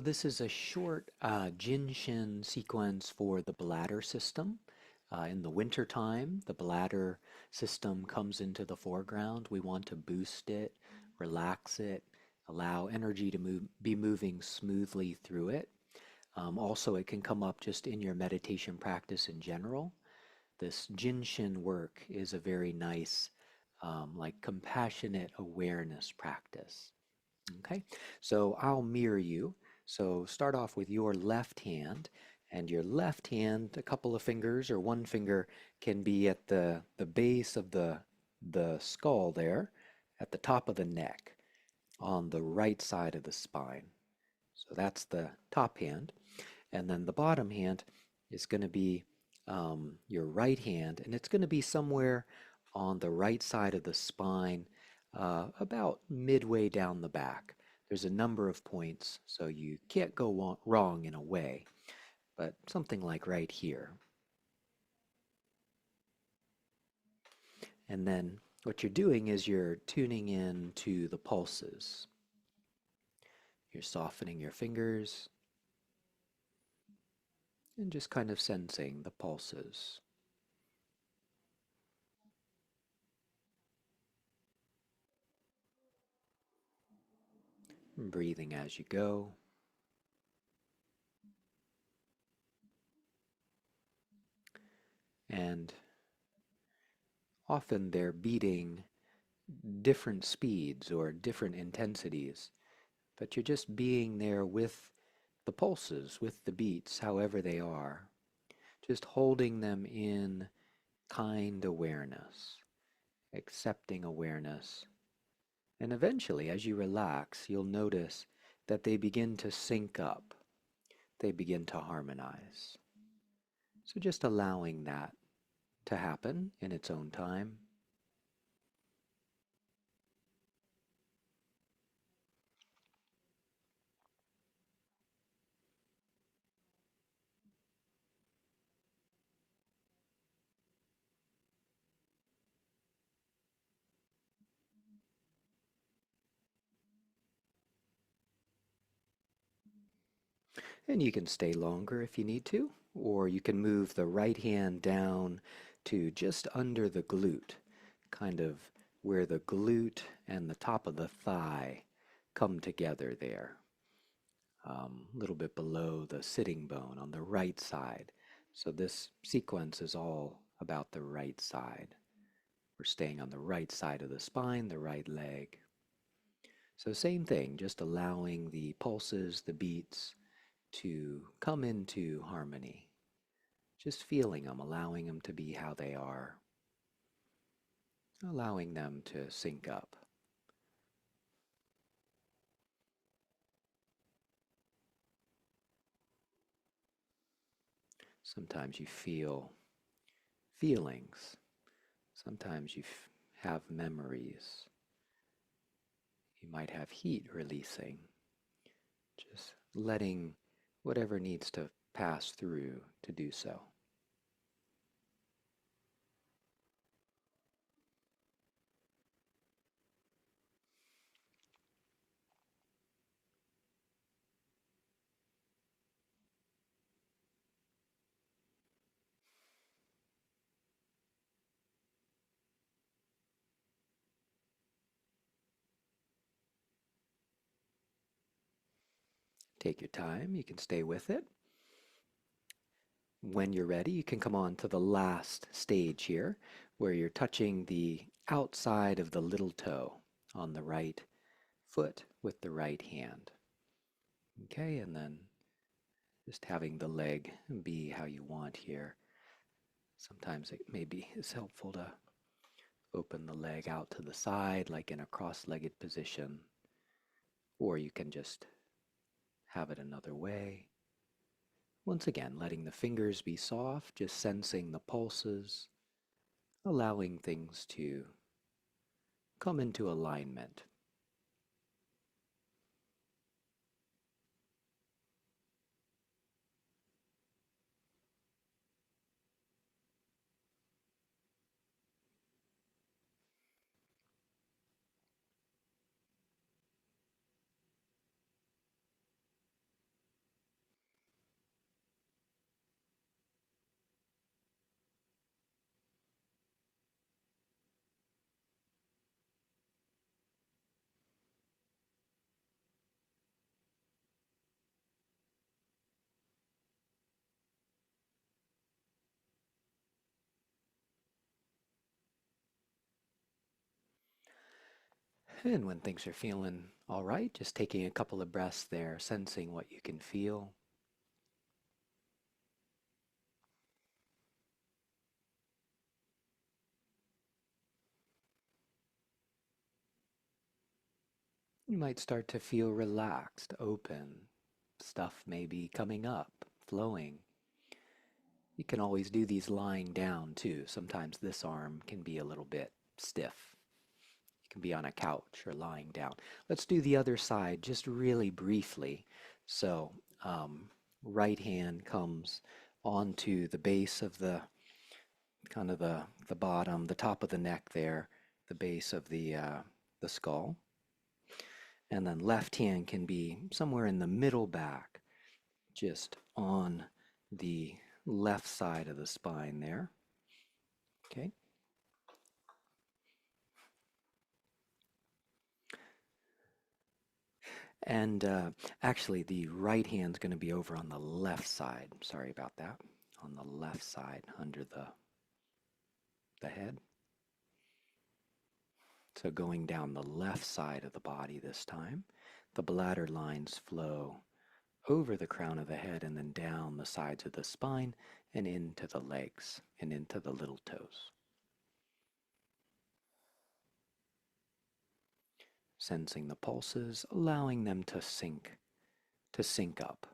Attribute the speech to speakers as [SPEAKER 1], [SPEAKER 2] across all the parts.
[SPEAKER 1] This is a short Jin Shin sequence for the bladder system. In the winter time, the bladder system comes into the foreground. We want to boost it, relax it, allow energy to be moving smoothly through it. Also, it can come up just in your meditation practice in general. This Jin Shin work is a very nice, like compassionate awareness practice. Okay, so I'll mirror you. So start off with your left hand, and your left hand, a couple of fingers or one finger can be at the base of the skull there, at the top of the neck, on the right side of the spine. So that's the top hand. And then the bottom hand is going to be your right hand, and it's going to be somewhere on the right side of the spine, about midway down the back. There's a number of points, so you can't go wrong in a way, but something like right here. And then what you're doing is you're tuning in to the pulses. You're softening your fingers and just kind of sensing the pulses. Breathing as you go. And often they're beating different speeds or different intensities, but you're just being there with the pulses, with the beats, however they are, just holding them in kind awareness, accepting awareness. And eventually, as you relax, you'll notice that they begin to sync up, they begin to harmonize. So just allowing that to happen in its own time. And you can stay longer if you need to, or you can move the right hand down to just under the glute, kind of where the glute and the top of the thigh come together there, a little bit below the sitting bone on the right side. So this sequence is all about the right side. We're staying on the right side of the spine, the right leg. So same thing, just allowing the pulses, the beats, to come into harmony. Just feeling them, allowing them to be how they are, allowing them to sync up. Sometimes you feel feelings. Sometimes you have memories. You might have heat releasing. Just letting whatever needs to pass through to do so. Take your time, you can stay with it. When you're ready, you can come on to the last stage here, where you're touching the outside of the little toe on the right foot with the right hand. Okay, and then just having the leg be how you want here. Sometimes it maybe is helpful to open the leg out to the side, like in a cross-legged position, or you can just have it another way. Once again, letting the fingers be soft, just sensing the pulses, allowing things to come into alignment. And when things are feeling all right, just taking a couple of breaths there, sensing what you can feel. You might start to feel relaxed, open. Stuff may be coming up, flowing. You can always do these lying down too. Sometimes this arm can be a little bit stiff. You can be on a couch or lying down. Let's do the other side just really briefly. So, right hand comes onto the base of the kind of the bottom, the top of the neck there, the base of the skull. And then left hand can be somewhere in the middle back, just on the left side of the spine there. Okay. And actually, the right hand's going to be over on the left side. Sorry about that. On the left side, under the head. So going down the left side of the body this time, the bladder lines flow over the crown of the head and then down the sides of the spine and into the legs and into the little toes. Sensing the pulses, allowing them to sync up.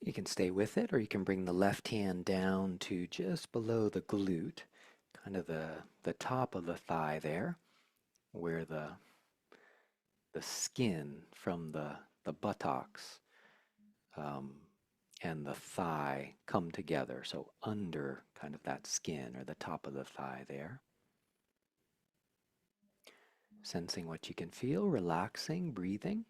[SPEAKER 1] You can stay with it, or you can bring the left hand down to just below the glute, kind of the top of the thigh there, where the skin from the buttocks um, and the thigh come together. So under kind of that skin or the top of the thigh there. Sensing what you can feel, relaxing, breathing.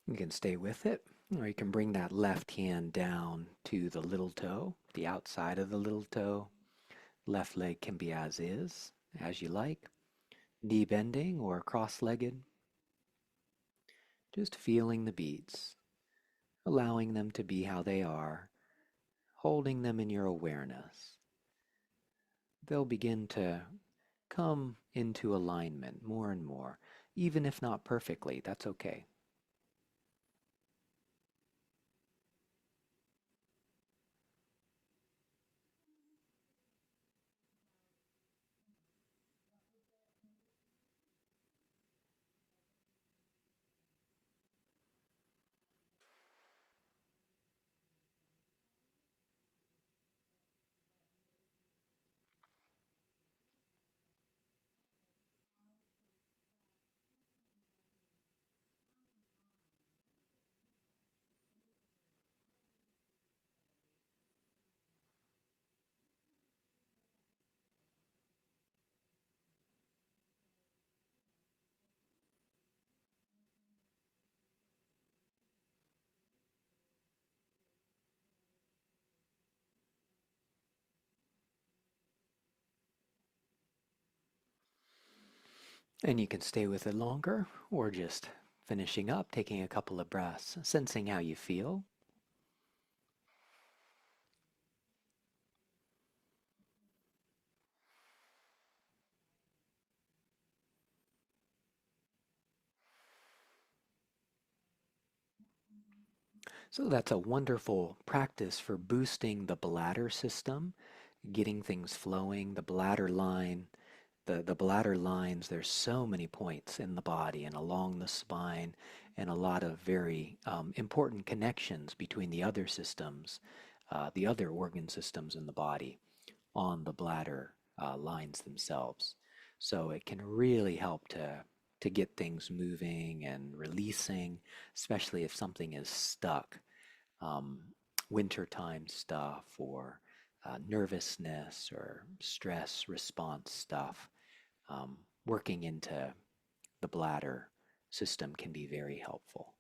[SPEAKER 1] You can stay with it, or you can bring that left hand down to the little toe, the outside of the little toe. Left leg can be as is, as you like. Knee bending or cross-legged. Just feeling the beats, allowing them to be how they are, holding them in your awareness. They'll begin to come into alignment more and more, even if not perfectly, that's okay. And you can stay with it longer or just finishing up, taking a couple of breaths, sensing how you feel. So that's a wonderful practice for boosting the bladder system, getting things flowing, the bladder line, the bladder lines. There's so many points in the body and along the spine, and a lot of very important connections between the other systems, the other organ systems in the body on the bladder lines themselves. So it can really help to get things moving and releasing, especially if something is stuck, um, wintertime stuff or nervousness or stress response stuff. Working into the bladder system can be very helpful.